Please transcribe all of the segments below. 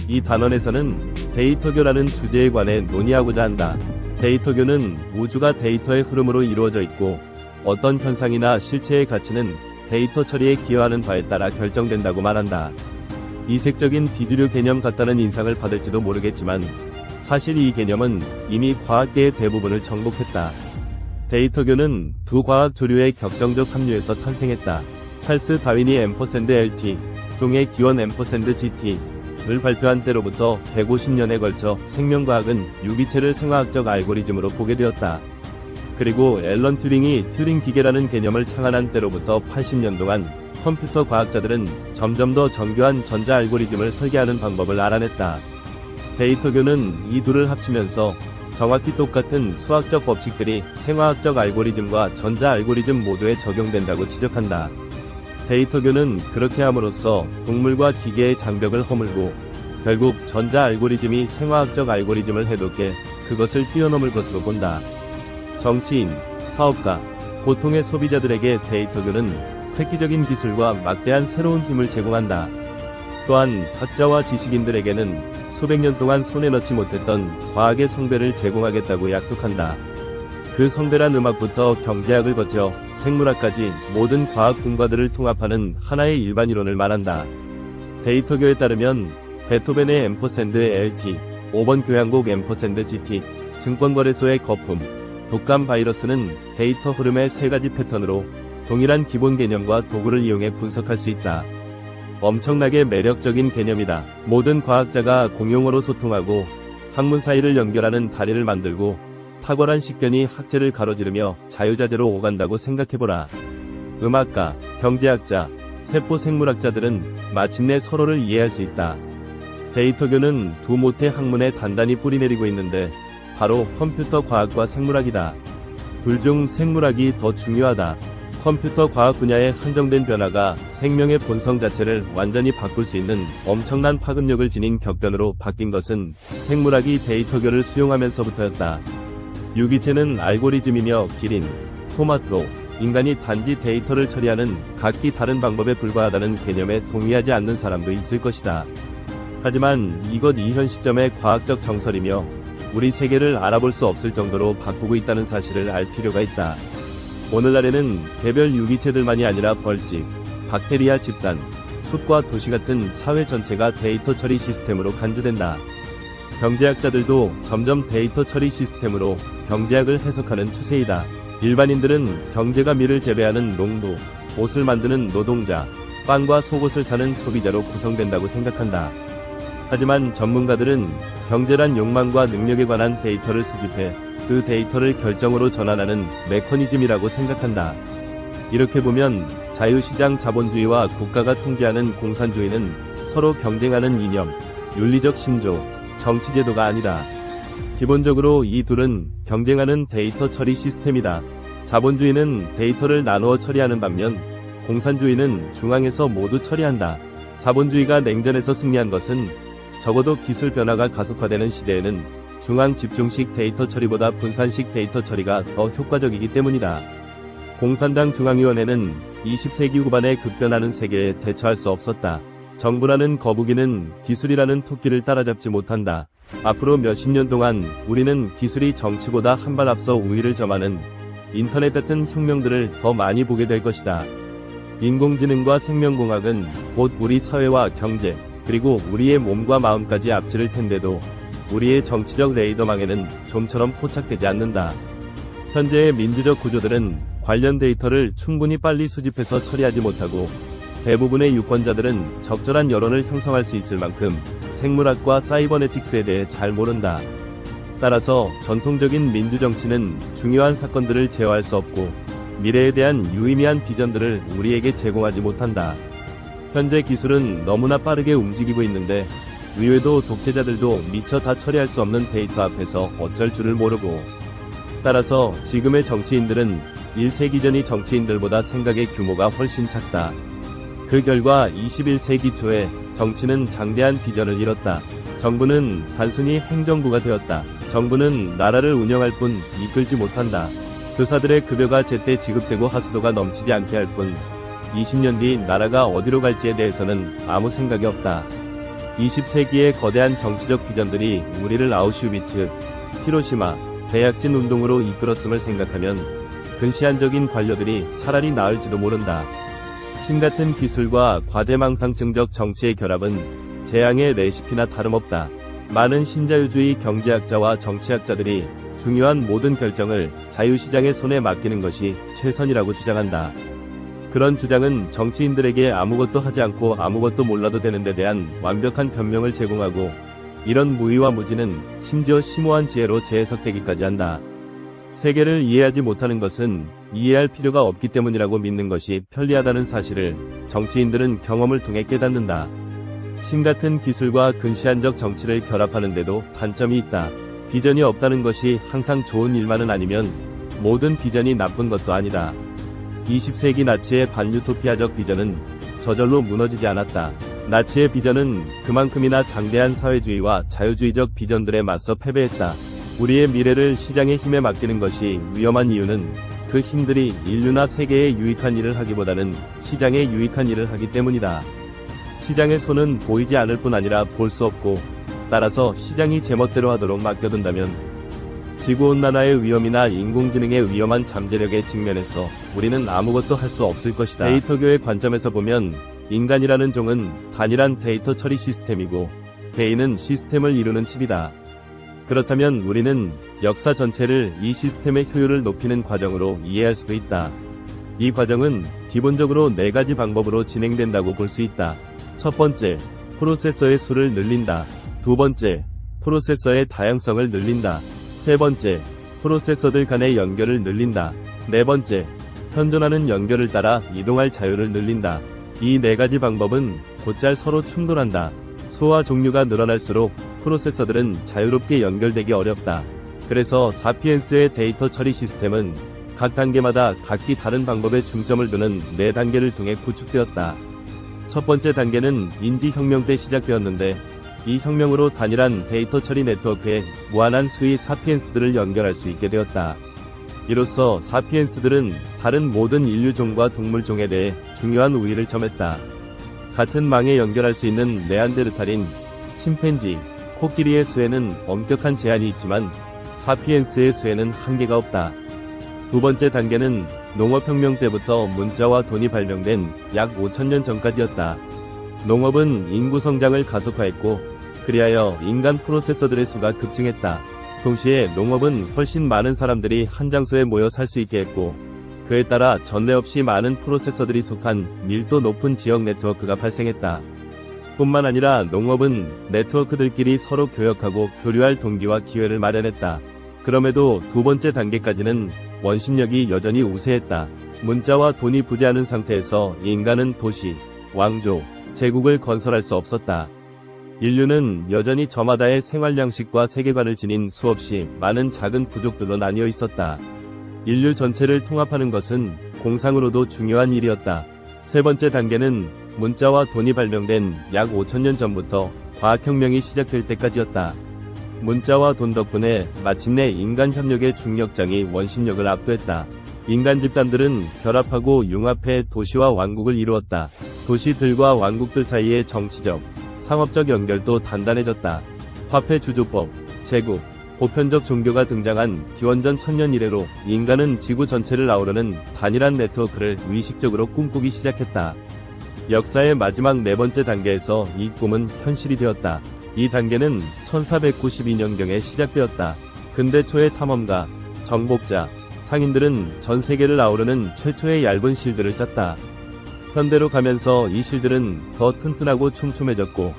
이 단원에서는 데이터교라는 주제에 관해 논의하고자 한다. 데이터교는 우주가 데이터의 흐름으로 이루어져 있고 어떤 현상이나 실체의 가치는 데이터 처리에 기여하는 바에 따라 결정된다고 말한다. 이색적인 비주류 개념 같다는 인상을 받을지도 모르겠지만 사실 이 개념은 이미 과학계의 대부분을 정복했다. 데이터교는 두 과학 조류의 격정적 합류에서 탄생했다. 찰스 다윈이 앰퍼샌드 LT, 종의 기원 앰퍼샌드 GT를 발표한 때로부터 150년에 걸쳐 생명과학은 유기체를 생화학적 알고리즘으로 보게 되었다. 그리고 앨런 튜링이 튜링 기계라는 개념을 창안한 때로부터 80년 동안 컴퓨터 과학자들은 점점 더 정교한 전자 알고리즘을 설계하는 방법을 알아냈다. 데이터교는 이 둘을 합치면서 정확히 똑같은 수학적 법칙들이 생화학적 알고리즘과 전자 알고리즘 모두에 적용된다고 지적한다. 데이터교는 그렇게 함으로써 동물과 기계의 장벽을 허물고 결국 전자 알고리즘이 생화학적 알고리즘을 해독해 그것을 뛰어넘을 것으로 본다. 정치인, 사업가, 보통의 소비자들에게 데이터교는 획기적인 기술과 막대한 새로운 힘을 제공한다. 또한 학자와 지식인들에게는 수백 년 동안 손에 넣지 못했던 과학의 성배를 제공하겠다고 약속한다. 그 성배란 음악부터 경제학을 거쳐 생물학까지 모든 과학 분과들을 통합하는 하나의 일반 이론을 말한다. 데이터교에 따르면 베토벤의 앰퍼샌드 LT, 5번 교향곡 앰퍼샌드 GT, 증권거래소의 거품, 독감 바이러스는 데이터 흐름의 세 가지 패턴으로 동일한 기본 개념과 도구를 이용해 분석할 수 있다. 엄청나게 매력적인 개념이다. 모든 과학자가 공용어로 소통하고 학문 사이를 연결하는 다리를 만들고 탁월한 식견이 학제를 가로지르며 자유자재로 오간다고 생각해보라. 음악가, 경제학자, 세포생물학자들은 마침내 서로를 이해할 수 있다. 데이터교는 두 모태 학문에 단단히 뿌리내리고 있는데 바로 컴퓨터 과학과 생물학이다. 둘 중 생물학이 더 중요하다. 컴퓨터 과학 분야의 한정된 변화가 생명의 본성 자체를 완전히 바꿀 수 있는 엄청난 파급력을 지닌 격변으로 바뀐 것은 생물학이 데이터교를 수용하면서부터였다. 유기체는 알고리즘이며 기린, 토마토, 인간이 단지 데이터를 처리하는 각기 다른 방법에 불과하다는 개념에 동의하지 않는 사람도 있을 것이다. 하지만 이것 이현 시점의 과학적 정설이며 우리 세계를 알아볼 수 없을 정도로 바꾸고 있다는 사실을 알 필요가 있다. 오늘날에는 개별 유기체들만이 아니라 벌집, 박테리아 집단, 숲과 도시 같은 사회 전체가 데이터 처리 시스템으로 간주된다. 경제학자들도 점점 데이터 처리 시스템으로 경제학을 해석하는 추세이다. 일반인들은 경제가 밀을 재배하는 농부, 옷을 만드는 노동자, 빵과 속옷을 사는 소비자로 구성된다고 생각한다. 하지만 전문가들은 경제란 욕망과 능력에 관한 데이터를 수집해 그 데이터를 결정으로 전환하는 메커니즘이라고 생각한다. 이렇게 보면 자유시장 자본주의와 국가가 통제하는 공산주의는 서로 경쟁하는 이념, 윤리적 신조, 정치제도가 아니다. 기본적으로 이 둘은 경쟁하는 데이터 처리 시스템이다. 자본주의는 데이터를 나누어 처리하는 반면 공산주의는 중앙에서 모두 처리한다. 자본주의가 냉전에서 승리한 것은 적어도 기술 변화가 가속화되는 시대에는 중앙 집중식 데이터 처리보다 분산식 데이터 처리가 더 효과적이기 때문이다. 공산당 중앙위원회는 20세기 후반에 급변하는 세계에 대처할 수 없었다. 정부라는 거북이는 기술이라는 토끼를 따라잡지 못한다. 앞으로 몇십 년 동안 우리는 기술이 정치보다 한 발 앞서 우위를 점하는 인터넷 같은 혁명들을 더 많이 보게 될 것이다. 인공지능과 생명공학은 곧 우리 사회와 경제, 그리고 우리의 몸과 마음까지 앞지를 텐데도 우리의 정치적 레이더망에는 좀처럼 포착되지 않는다. 현재의 민주적 구조들은 관련 데이터를 충분히 빨리 수집해서 처리하지 못하고 대부분의 유권자들은 적절한 여론을 형성할 수 있을 만큼 생물학과 사이버네틱스에 대해 잘 모른다. 따라서 전통적인 민주정치는 중요한 사건들을 제어할 수 없고 미래에 대한 유의미한 비전들을 우리에게 제공하지 못한다. 현재 기술은 너무나 빠르게 움직이고 있는데 의외도 독재자들도 미처 다 처리할 수 없는 데이터 앞에서 어쩔 줄을 모르고 따라서 지금의 정치인들은 1세기 전의 정치인들보다 생각의 규모가 훨씬 작다. 그 결과 21세기 초에 정치는 장대한 비전을 이뤘다. 정부는 단순히 행정부가 되었다. 정부는 나라를 운영할 뿐 이끌지 못한다. 교사들의 급여가 제때 지급되고 하수도가 넘치지 않게 할 뿐 20년 뒤 나라가 어디로 갈지에 대해서는 아무 생각이 없다. 20세기의 거대한 정치적 비전들이 우리를 아우슈비츠, 히로시마, 대약진 운동으로 이끌었음을 생각하면 근시안적인 관료들이 차라리 나을지도 모른다. 신같은 기술과 과대망상증적 정치의 결합은 재앙의 레시피나 다름없다. 많은 신자유주의 경제학자와 정치학자들이 중요한 모든 결정을 자유시장의 손에 맡기는 것이 최선이라고 주장한다. 그런 주장은 정치인들에게 아무것도 하지 않고 아무것도 몰라도 되는 데 대한 완벽한 변명을 제공하고, 이런 무의와 무지는 심지어 심오한 지혜로 재해석되기까지 한다. 세계를 이해하지 못하는 것은 이해할 필요가 없기 때문이라고 믿는 것이 편리하다는 사실을 정치인들은 경험을 통해 깨닫는다. 신같은 기술과 근시안적 정치를 결합하는데도 단점이 있다. 비전이 없다는 것이 항상 좋은 일만은 아니면 모든 비전이 나쁜 것도 아니다. 20세기 나치의 반유토피아적 비전은 저절로 무너지지 않았다. 나치의 비전은 그만큼이나 장대한 사회주의와 자유주의적 비전들에 맞서 패배했다. 우리의 미래를 시장의 힘에 맡기는 것이 위험한 이유는 그 힘들이 인류나 세계에 유익한 일을 하기보다는 시장에 유익한 일을 하기 때문이다. 시장의 손은 보이지 않을 뿐 아니라 볼 수 없고, 따라서 시장이 제멋대로 하도록 맡겨둔다면 지구온난화의 위험이나 인공지능의 위험한 잠재력에 직면해서 우리는 아무것도 할 수 없을 것이다. 데이터교의 관점에서 보면 인간이라는 종은 단일한 데이터 처리 시스템이고 개인은 시스템을 이루는 칩이다. 그렇다면 우리는 역사 전체를 이 시스템의 효율을 높이는 과정으로 이해할 수도 있다. 이 과정은 기본적으로 4가지 방법으로 진행된다고 볼 수 있다. 첫 번째, 프로세서의 수를 늘린다. 두 번째, 프로세서의 다양성을 늘린다. 세 번째, 프로세서들 간의 연결을 늘린다. 네 번째, 현존하는 연결을 따라 이동할 자유를 늘린다. 이 4가지 방법은 곧잘 서로 충돌한다. 수와 종류가 늘어날수록 프로세서들은 자유롭게 연결되기 어렵다. 그래서 사피엔스의 데이터 처리 시스템은 각 단계마다 각기 다른 방법에 중점을 두는 4단계를 통해 구축되었다. 첫 번째 단계는 인지혁명 때 시작되었는데, 이 혁명으로 단일한 데이터 처리 네트워크에 무한한 수의 사피엔스들을 연결할 수 있게 되었다. 이로써 사피엔스들은 다른 모든 인류종과 동물종에 대해 중요한 우위를 점했다. 같은 망에 연결할 수 있는 네안데르탈인, 침팬지, 코끼리의 수에는 엄격한 제한이 있지만 사피엔스의 수에는 한계가 없다. 두 번째 단계는 농업혁명 때부터 문자와 돈이 발명된 약 5000년 전까지였다. 농업은 인구 성장을 가속화했고, 그리하여 인간 프로세서들의 수가 급증했다. 동시에 농업은 훨씬 많은 사람들이 한 장소에 모여 살 수 있게 했고, 그에 따라 전례 없이 많은 프로세서들이 속한 밀도 높은 지역 네트워크가 발생했다. 뿐만 아니라 농업은 네트워크들끼리 서로 교역하고 교류할 동기와 기회를 마련했다. 그럼에도 두 번째 단계까지는 원심력이 여전히 우세했다. 문자와 돈이 부재하는 상태에서 인간은 도시, 왕조, 제국을 건설할 수 없었다. 인류는 여전히 저마다의 생활 양식과 세계관을 지닌 수없이 많은 작은 부족들로 나뉘어 있었다. 인류 전체를 통합하는 것은 공상으로도 중요한 일이었다. 세 번째 단계는 문자와 돈이 발명된 약 5000년 전부터 과학혁명이 시작될 때까지였다. 문자와 돈 덕분에 마침내 인간 협력의 중력장이 원심력을 압도했다. 인간 집단들은 결합하고 융합해 도시와 왕국을 이루었다. 도시들과 왕국들 사이의 정치적, 상업적 연결도 단단해졌다. 화폐 주조법, 제국, 보편적 종교가 등장한 기원전 1000년 이래로 인간은 지구 전체를 아우르는 단일한 네트워크를 의식적으로 꿈꾸기 시작했다. 역사의 마지막 4번째 단계에서 이 꿈은 현실이 되었다. 이 단계는 1492년경에 시작되었다. 근대 초의 탐험가, 정복자, 상인들은 전 세계를 아우르는 최초의 얇은 실들을 짰다. 현대로 가면서 이 실들은 더 튼튼하고 촘촘해졌고,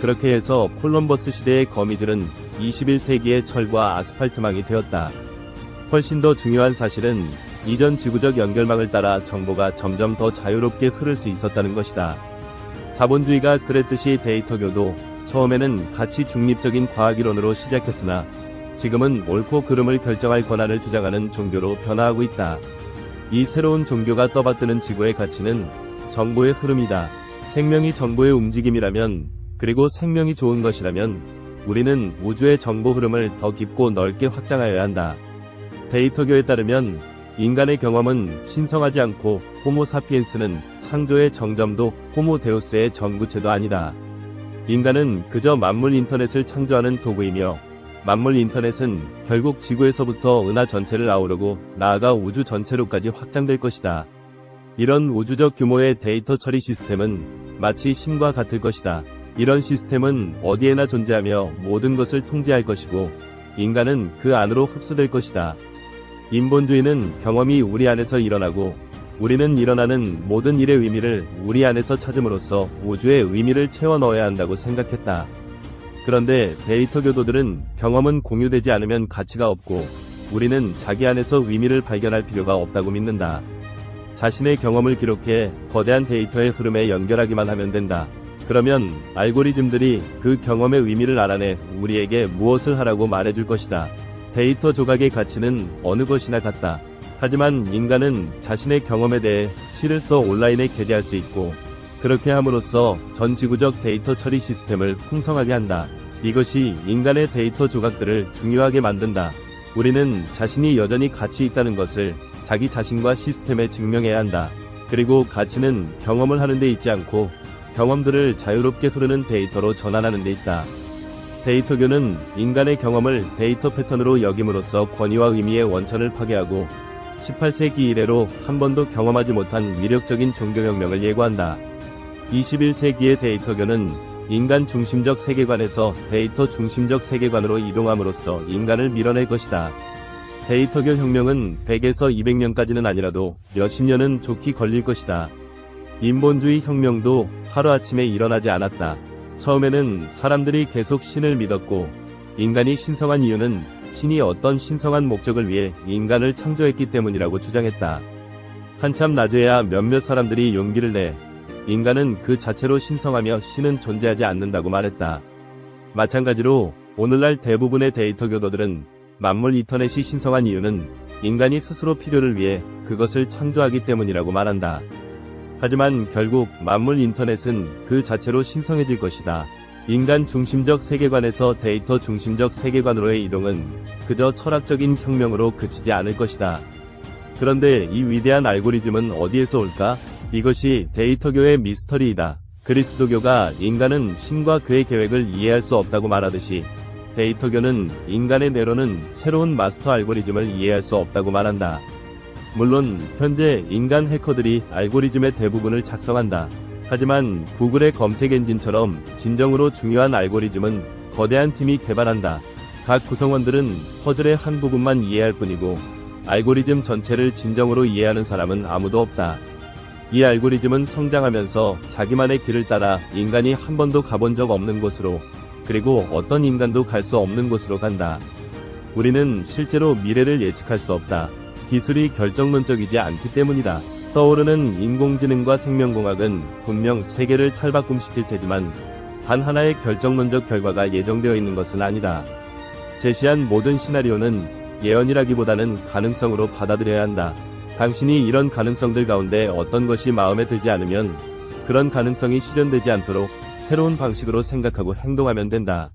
그렇게 해서 콜럼버스 시대의 거미들은 21세기의 철과 아스팔트망이 되었다. 훨씬 더 중요한 사실은 이전 지구적 연결망을 따라 정보가 점점 더 자유롭게 흐를 수 있었다는 것이다. 자본주의가 그랬듯이 데이터교도 처음에는 가치 중립적인 과학이론으로 시작했으나 지금은 옳고 그름을 결정할 권한을 주장하는 종교로 변화하고 있다. 이 새로운 종교가 떠받드는 지구의 가치는 정보의 흐름이다. 생명이 정보의 움직임이라면, 그리고 생명이 좋은 것이라면 우리는 우주의 정보 흐름을 더 깊고 넓게 확장하여야 한다. 데이터교에 따르면 인간의 경험은 신성하지 않고 호모 사피엔스는 창조의 정점도 호모 데우스의 전구체도 아니다. 인간은 그저 만물 인터넷을 창조하는 도구이며 만물 인터넷은 결국 지구에서부터 은하 전체를 아우르고 나아가 우주 전체로까지 확장될 것이다. 이런 우주적 규모의 데이터 처리 시스템은 마치 신과 같을 것이다. 이런 시스템은 어디에나 존재하며 모든 것을 통제할 것이고 인간은 그 안으로 흡수될 것이다. 인본주의는 경험이 우리 안에서 일어나고 우리는 일어나는 모든 일의 의미를 우리 안에서 찾음으로써 우주의 의미를 채워 넣어야 한다고 생각했다. 그런데 데이터 교도들은 경험은 공유되지 않으면 가치가 없고 우리는 자기 안에서 의미를 발견할 필요가 없다고 믿는다. 자신의 경험을 기록해 거대한 데이터의 흐름에 연결하기만 하면 된다. 그러면 알고리즘들이 그 경험의 의미를 알아내 우리에게 무엇을 하라고 말해줄 것이다. 데이터 조각의 가치는 어느 것이나 같다. 하지만 인간은 자신의 경험에 대해 시를 써 온라인에 게재할 수 있고 그렇게 함으로써 전 지구적 데이터 처리 시스템을 풍성하게 한다. 이것이 인간의 데이터 조각들을 중요하게 만든다. 우리는 자신이 여전히 가치 있다는 것을 자기 자신과 시스템에 증명해야 한다. 그리고 가치는 경험을 하는 데 있지 않고 경험들을 자유롭게 흐르는 데이터로 전환하는 데 있다. 데이터교는 인간의 경험을 데이터 패턴으로 여김으로써 권위와 의미의 원천을 파괴하고 18세기 이래로 한 번도 경험하지 못한 위력적인 종교혁명을 예고한다. 21세기의 데이터교는 인간 중심적 세계관에서 데이터 중심적 세계관으로 이동함으로써 인간을 밀어낼 것이다. 데이터교 혁명은 100에서 200년까지는 아니라도 몇십 년은 좋게 걸릴 것이다. 인본주의 혁명도 하루아침에 일어나지 않았다. 처음에는 사람들이 계속 신을 믿었고 인간이 신성한 이유는 신이 어떤 신성한 목적을 위해 인간을 창조했기 때문이라고 주장했다. 한참 나중에야 몇몇 사람들이 용기를 내 인간은 그 자체로 신성하며 신은 존재하지 않는다고 말했다. 마찬가지로 오늘날 대부분의 데이터 교도들은 만물 인터넷이 신성한 이유는 인간이 스스로 필요를 위해 그것을 창조하기 때문이라고 말한다. 하지만 결국 만물 인터넷은 그 자체로 신성해질 것이다. 인간 중심적 세계관에서 데이터 중심적 세계관으로의 이동은 그저 철학적인 혁명으로 그치지 않을 것이다. 그런데 이 위대한 알고리즘은 어디에서 올까? 이것이 데이터교의 미스터리이다. 그리스도교가 인간은 신과 그의 계획을 이해할 수 없다고 말하듯이 데이터교는 인간의 뇌로는 새로운 마스터 알고리즘을 이해할 수 없다고 말한다. 물론 현재 인간 해커들이 알고리즘의 대부분을 작성한다. 하지만 구글의 검색 엔진처럼 진정으로 중요한 알고리즘은 거대한 팀이 개발한다. 각 구성원들은 퍼즐의 한 부분만 이해할 뿐이고 알고리즘 전체를 진정으로 이해하는 사람은 아무도 없다. 이 알고리즘은 성장하면서 자기만의 길을 따라 인간이 한 번도 가본 적 없는 곳으로 그리고 어떤 인간도 갈 수 없는 곳으로 간다. 우리는 실제로 미래를 예측할 수 없다. 기술이 결정론적이지 않기 때문이다. 떠오르는 인공지능과 생명공학은 분명 세계를 탈바꿈시킬 테지만 단 하나의 결정론적 결과가 예정되어 있는 것은 아니다. 제시한 모든 시나리오는 예언이라기보다는 가능성으로 받아들여야 한다. 당신이 이런 가능성들 가운데 어떤 것이 마음에 들지 않으면 그런 가능성이 실현되지 않도록 새로운 방식으로 생각하고 행동하면 된다.